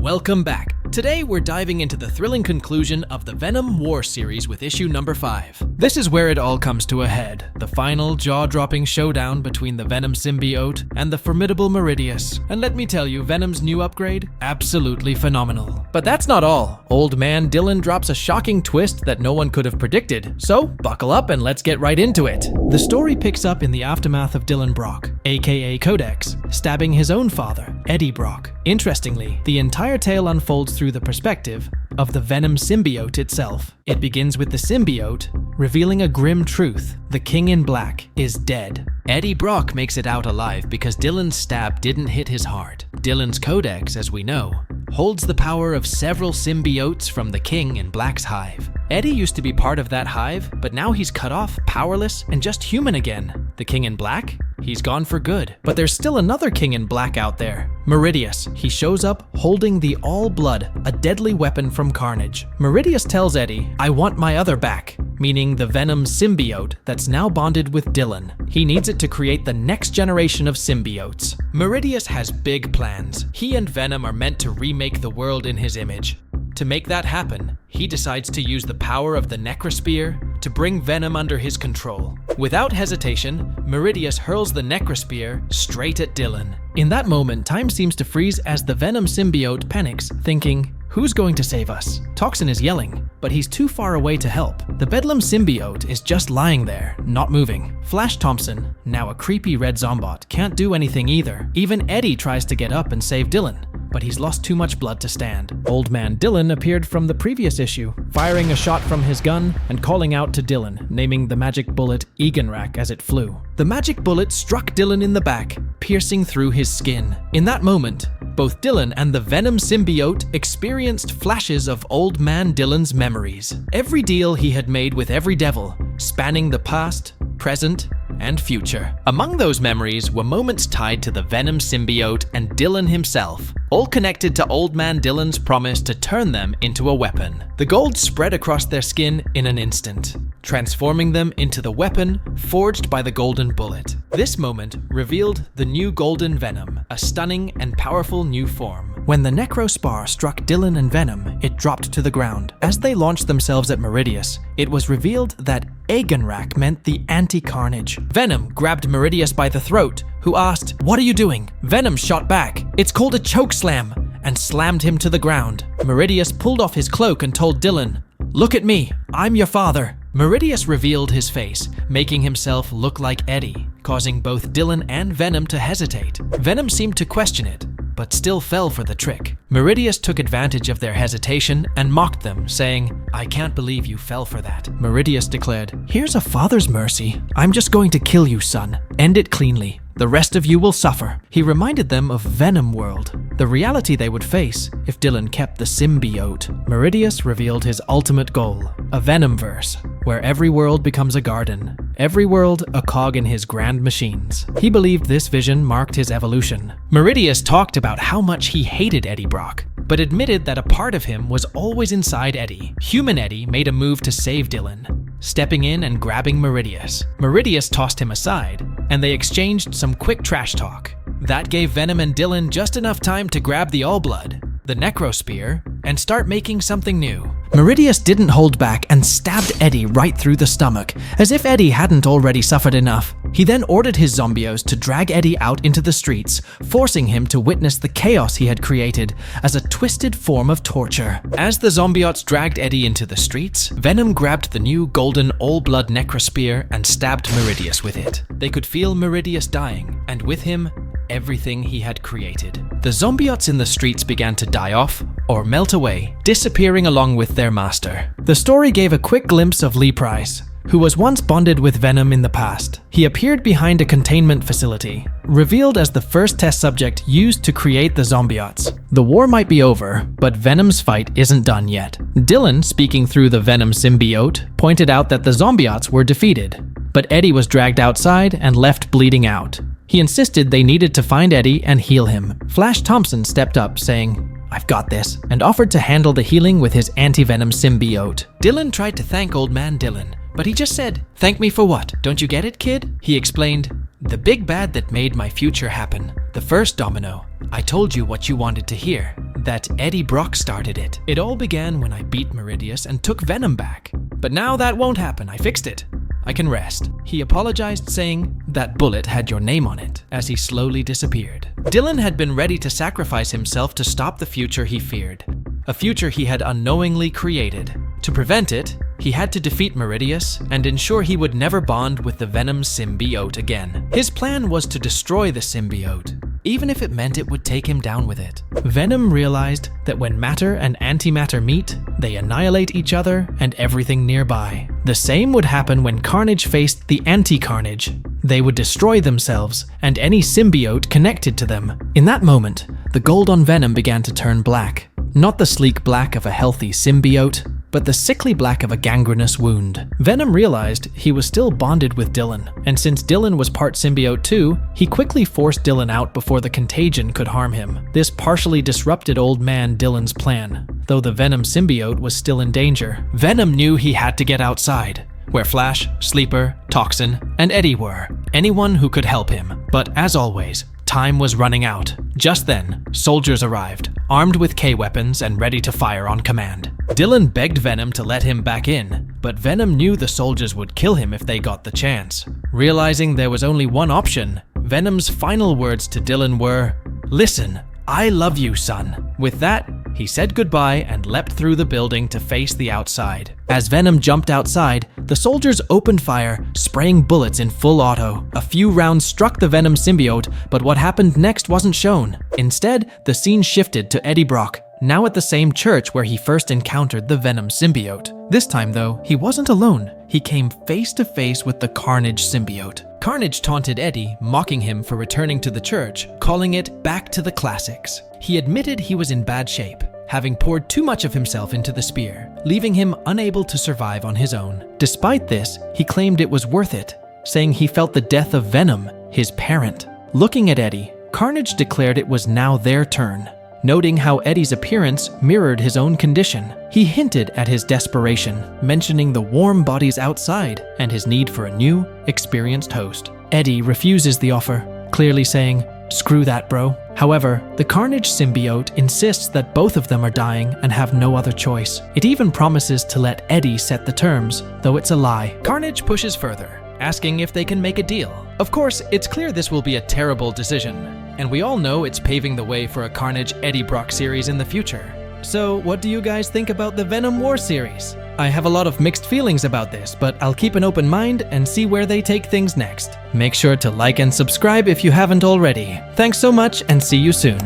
Welcome back. Today we're diving into the thrilling conclusion of the Venom War series with issue number 5. This is where it all comes to a head. The final jaw-dropping showdown between the Venom symbiote and the formidable Meridius. And let me tell you, Venom's new upgrade? Absolutely phenomenal. But that's not all. Old man Dylan drops a shocking twist that no one could have predicted. So, buckle up and let's get right into it. The story picks up in the aftermath of Dylan Brock, aka Codex, stabbing his own father, Eddie Brock. Interestingly, the entire tale unfolds through the perspective of the Venom symbiote itself. It begins with the symbiote revealing a grim truth. The King in Black is dead. Eddie Brock makes it out alive because Dylan's stab didn't hit his heart. Dylan's Codex, as we know, holds the power of several symbiotes from the King in Black's hive. Eddie used to be part of that hive, but now he's cut off, powerless, and just human again. The King in Black? He's gone for good. But there's still another King in Black out there, Meridius. He shows up holding the All Blood, a deadly weapon from Carnage. Meridius tells Eddie, "I want my other back," meaning the Venom symbiote that's now bonded with Dylan. He needs it to create the next generation of symbiotes. Meridius has big plans. He and Venom are meant to remake the world in his image. To make that happen, he decides to use the power of the Necrospear to bring Venom under his control. Without hesitation, Meridius hurls the Necrospear straight at Dylan. In that moment, time seems to freeze as the Venom symbiote panics, thinking, "Who's going to save us?" Toxin is yelling, but he's too far away to help. The Bedlam symbiote is just lying there, not moving. Flash Thompson, now a creepy red zombot, can't do anything either. Even Eddie tries to get up and save Dylan, but he's lost too much blood to stand. Old man Dylan appeared from the previous issue, firing a shot from his gun and calling out to Dylan, naming the magic bullet Eganrak as it flew. The magic bullet struck Dylan in the back, piercing through his skin. In that moment, both Dylan and the Venom symbiote experienced flashes of old man Dylan's memories. Every deal he had made with every devil, spanning the past, present, and future. Among those memories were moments tied to the Venom symbiote and Dylan himself, all connected to old man Dylan's promise to turn them into a weapon. The gold spread across their skin in an instant, transforming them into the weapon forged by the golden bullet. This moment revealed the new golden Venom, a stunning and powerful new form. When the Necrospar struck Dylan and Venom, it dropped to the ground. As they launched themselves at Meridius, it was revealed that Eganrak meant the anti-Carnage. Venom grabbed Meridius by the throat, who asked, "What are you doing?" Venom shot back, "It's called a choke slam," and slammed him to the ground. Meridius pulled off his cloak and told Dylan, "Look at me, I'm your father." Meridius revealed his face, making himself look like Eddie, causing both Dylan and Venom to hesitate. Venom seemed to question it, but still fell for the trick. Meridius took advantage of their hesitation and mocked them, saying, "I can't believe you fell for that." Meridius declared, "Here's a father's mercy. I'm just going to kill you, son. End it cleanly. The rest of you will suffer." He reminded them of Venom World, the reality they would face if Dylan kept the symbiote. Meridius revealed his ultimate goal, a Venomverse, where every world becomes a garden, every world a cog in his grand machines. He believed this vision marked his evolution. Meridius talked about how much he hated Eddie Brock, but admitted that a part of him was always inside Eddie. Human Eddie made a move to save Dylan, stepping in and grabbing Meridius. Meridius tossed him aside, and they exchanged some quick trash talk. That gave Venom and Dylan just enough time to grab the All Blood, the Necrospear, and start making something new. Meridius didn't hold back and stabbed Eddie right through the stomach, as if Eddie hadn't already suffered enough. He then ordered his zombios to drag Eddie out into the streets, forcing him to witness the chaos he had created as a twisted form of torture. As the zombiots dragged Eddie into the streets, Venom grabbed the new golden all-blood Necrospear and stabbed Meridius with it. They could feel Meridius dying, and with him, everything he had created. The zombiots in the streets began to die off or melt away, disappearing along with their master. The story gave a quick glimpse of Lee Price, who was once bonded with Venom in the past. He appeared behind a containment facility, revealed as the first test subject used to create the zombiots. The war might be over, but Venom's fight isn't done yet. Dylan, speaking through the Venom symbiote, pointed out that the zombiots were defeated, but Eddie was dragged outside and left bleeding out. He insisted they needed to find Eddie and heal him. Flash Thompson stepped up, saying, "I've got this," and offered to handle the healing with his anti-venom symbiote. Dylan tried to thank old man Dylan, but he just said, "Thank me for what? Don't you get it, kid?" He explained, "The big bad that made my future happen. The first domino. I told you what you wanted to hear. That Eddie Brock started it. It all began when I beat Meridius and took Venom back. But now that won't happen. I fixed it. I can rest. He apologized, saying, "That bullet had your name on it," as he slowly disappeared. Dylan had been ready to sacrifice himself to stop the future he feared. A future he had unknowingly created. To prevent it, he had to defeat Meridius and ensure he would never bond with the Venom symbiote again. His plan was to destroy the symbiote, even if it meant it would take him down with it. Venom realized that when matter and antimatter meet, they annihilate each other and everything nearby. The same would happen when Carnage faced the anti-Carnage. They would destroy themselves and any symbiote connected to them. In that moment, the gold on Venom began to turn black. Not the sleek black of a healthy symbiote, but the sickly black of a gangrenous wound. Venom realized he was still bonded with Dylan, and since Dylan was part symbiote too, he quickly forced Dylan out before the contagion could harm him. This partially disrupted old man Dylan's plan. Though the Venom symbiote was still in danger, Venom knew he had to get outside, where Flash, Sleeper, Toxin, and Eddie were. Anyone who could help him. But as always, time was running out. Just then, soldiers arrived, armed with K-weapons and ready to fire on command. Dylan begged Venom to let him back in, but Venom knew the soldiers would kill him if they got the chance. Realizing there was only one option, Venom's final words to Dylan were, "Listen, I love you, son." With that, he said goodbye and leapt through the building to face the outside. As Venom jumped outside, the soldiers opened fire, spraying bullets in full auto. A few rounds struck the Venom symbiote, but what happened next wasn't shown. Instead, the scene shifted to Eddie Brock, now at the same church where he first encountered the Venom symbiote. This time though, he wasn't alone. He came face to face with the Carnage symbiote. Carnage taunted Eddie, mocking him for returning to the church, calling it back to the classics. He admitted he was in bad shape, having poured too much of himself into the spear, leaving him unable to survive on his own. Despite this, he claimed it was worth it, saying he felt the death of Venom, his parent. Looking at Eddie, Carnage declared it was now their turn. Noting how Eddie's appearance mirrored his own condition, he hinted at his desperation, mentioning the warm bodies outside and his need for a new, experienced host. Eddie refuses the offer, clearly saying, "Screw that, bro." However, the Carnage symbiote insists that both of them are dying and have no other choice. It even promises to let Eddie set the terms, though it's a lie. Carnage pushes further, asking if they can make a deal. Of course, it's clear this will be a terrible decision, and we all know it's paving the way for a Carnage Eddie Brock series in the future. So what do you guys think about the Venom War series? I have a lot of mixed feelings about this, but I'll keep an open mind and see where they take things next. Make sure to like and subscribe if you haven't already. Thanks so much and see you soon.